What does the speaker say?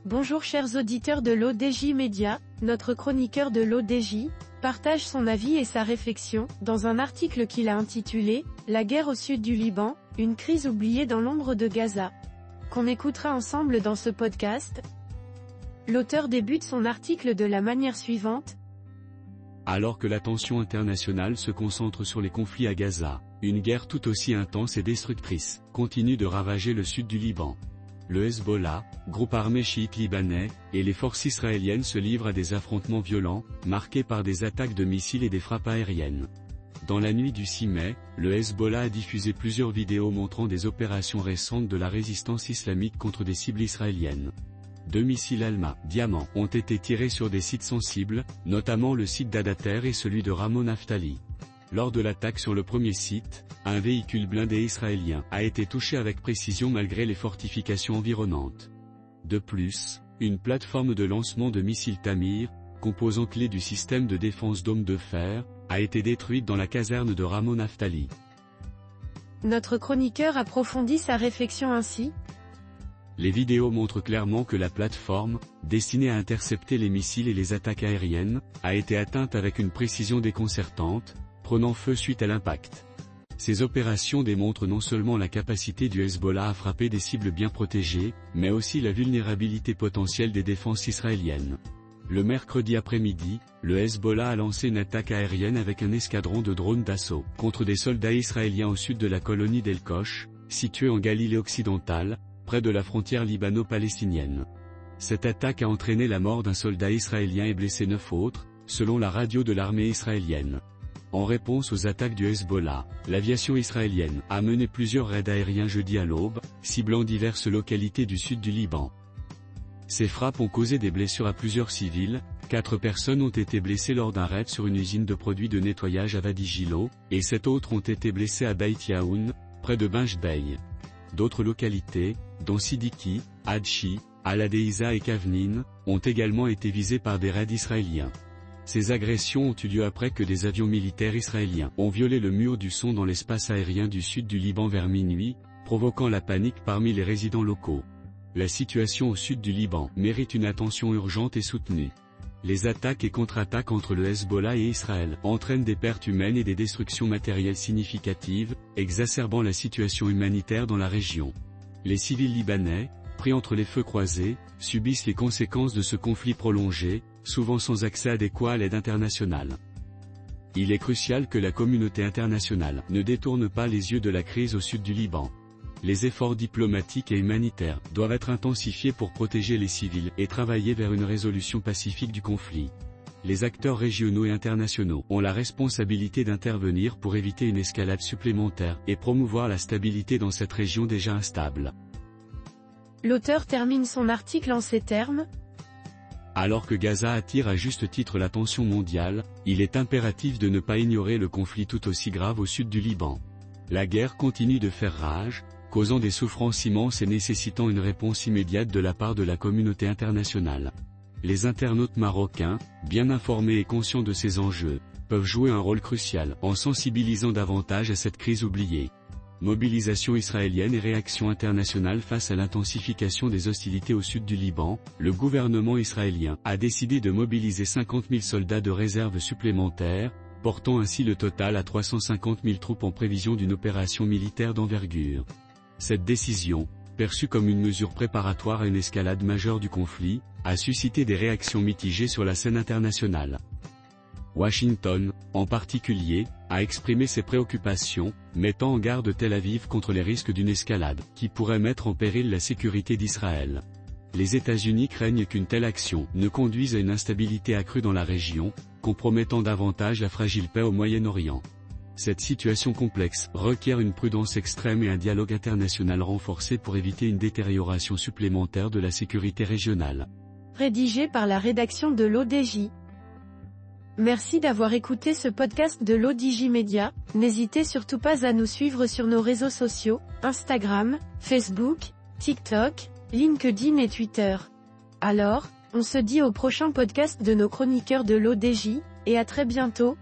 Bonjour chers auditeurs de l'ODJ Média, notre chroniqueur de l'ODJ partage son avis et sa réflexion, dans un article qu'il a intitulé « La guerre au sud du Liban, une crise oubliée dans l'ombre de Gaza », qu'on écoutera ensemble dans ce podcast. L'auteur débute son article de la manière suivante. Alors que l'attention internationale se concentre sur les conflits à Gaza, une guerre tout aussi intense et destructrice continue de ravager le sud du Liban. Le Hezbollah, groupe armé chiite libanais, et les forces israéliennes se livrent à des affrontements violents, marqués par des attaques de missiles et des frappes aériennes. Dans la nuit du 6 mai, le Hezbollah a diffusé plusieurs vidéos montrant des opérations récentes de la résistance islamique contre des cibles israéliennes. 2 missiles Alma, Diamant, ont été tirés sur des sites sensibles, notamment le site d'Adater et celui de Ramon Naftali. Lors de l'attaque sur le premier site, un véhicule blindé israélien a été touché avec précision malgré les fortifications environnantes. De plus, une plateforme de lancement de missiles Tamir, composant clé du système de défense dôme de fer, a été détruite dans la caserne de Ramon Naftali. Notre chroniqueur approfondit sa réflexion ainsi. Les vidéos montrent clairement que la plateforme, destinée à intercepter les missiles et les attaques aériennes, a été atteinte avec une précision déconcertante, prenant feu suite à l'impact. Ces opérations démontrent non seulement la capacité du Hezbollah à frapper des cibles bien protégées, mais aussi la vulnérabilité potentielle des défenses israéliennes. Le mercredi après-midi, le Hezbollah a lancé une attaque aérienne avec un escadron de drones d'assaut contre des soldats israéliens au sud de la colonie d'El Koch, située en Galilée occidentale, près de la frontière libano-palestinienne. Cette attaque a entraîné la mort d'un soldat israélien et blessé 9 autres, selon la radio de l'armée israélienne. En réponse aux attaques du Hezbollah, l'aviation israélienne a mené plusieurs raids aériens jeudi à l'aube, ciblant diverses localités du sud du Liban. Ces frappes ont causé des blessures à plusieurs civils, 4 personnes ont été blessées lors d'un raid sur une usine de produits de nettoyage à Wadi Gilo, et 7 autres ont été blessées à Beit Yaoun, près de Benjbey. D'autres localités, dont Sidiki, Hadchi, Al-Adeiza et Kavnin, ont également été visées par des raids israéliens. Ces agressions ont eu lieu après que des avions militaires israéliens ont violé le mur du son dans l'espace aérien du sud du Liban vers minuit, provoquant la panique parmi les résidents locaux. La situation au sud du Liban mérite une attention urgente et soutenue. Les attaques et contre-attaques entre le Hezbollah et Israël entraînent des pertes humaines et des destructions matérielles significatives, exacerbant la situation humanitaire dans la région. Les civils libanais, pris entre les feux croisés, subissent les conséquences de ce conflit prolongé, souvent sans accès adéquat à l'aide internationale. Il est crucial que la communauté internationale ne détourne pas les yeux de la crise au sud du Liban. Les efforts diplomatiques et humanitaires doivent être intensifiés pour protéger les civils et travailler vers une résolution pacifique du conflit. Les acteurs régionaux et internationaux ont la responsabilité d'intervenir pour éviter une escalade supplémentaire et promouvoir la stabilité dans cette région déjà instable. L'auteur termine son article en ces termes. Alors que Gaza attire à juste titre l'attention mondiale, il est impératif de ne pas ignorer le conflit tout aussi grave au sud du Liban. La guerre continue de faire rage, causant des souffrances immenses et nécessitant une réponse immédiate de la part de la communauté internationale. Les internautes marocains, bien informés et conscients de ces enjeux, peuvent jouer un rôle crucial en sensibilisant davantage à cette crise oubliée. Mobilisation israélienne et réaction internationale face à l'intensification des hostilités au sud du Liban, le gouvernement israélien a décidé de mobiliser 50 000 soldats de réserve supplémentaires, portant ainsi le total à 350 000 troupes en prévision d'une opération militaire d'envergure. Cette décision, perçue comme une mesure préparatoire à une escalade majeure du conflit, a suscité des réactions mitigées sur la scène internationale. Washington, en particulier, a exprimé ses préoccupations, mettant en garde Tel Aviv contre les risques d'une escalade, qui pourrait mettre en péril la sécurité d'Israël. Les États-Unis craignent qu'une telle action ne conduise à une instabilité accrue dans la région, compromettant davantage la fragile paix au Moyen-Orient. Cette situation complexe requiert une prudence extrême et un dialogue international renforcé pour éviter une détérioration supplémentaire de la sécurité régionale. Rédigé par la rédaction de l'ODJ. Merci d'avoir écouté ce podcast de l'ODJ Média. N'hésitez surtout pas à nous suivre sur nos réseaux sociaux, Instagram, Facebook, TikTok, LinkedIn et Twitter. Alors, on se dit au prochain podcast de nos chroniqueurs de l'ODJ, et à très bientôt.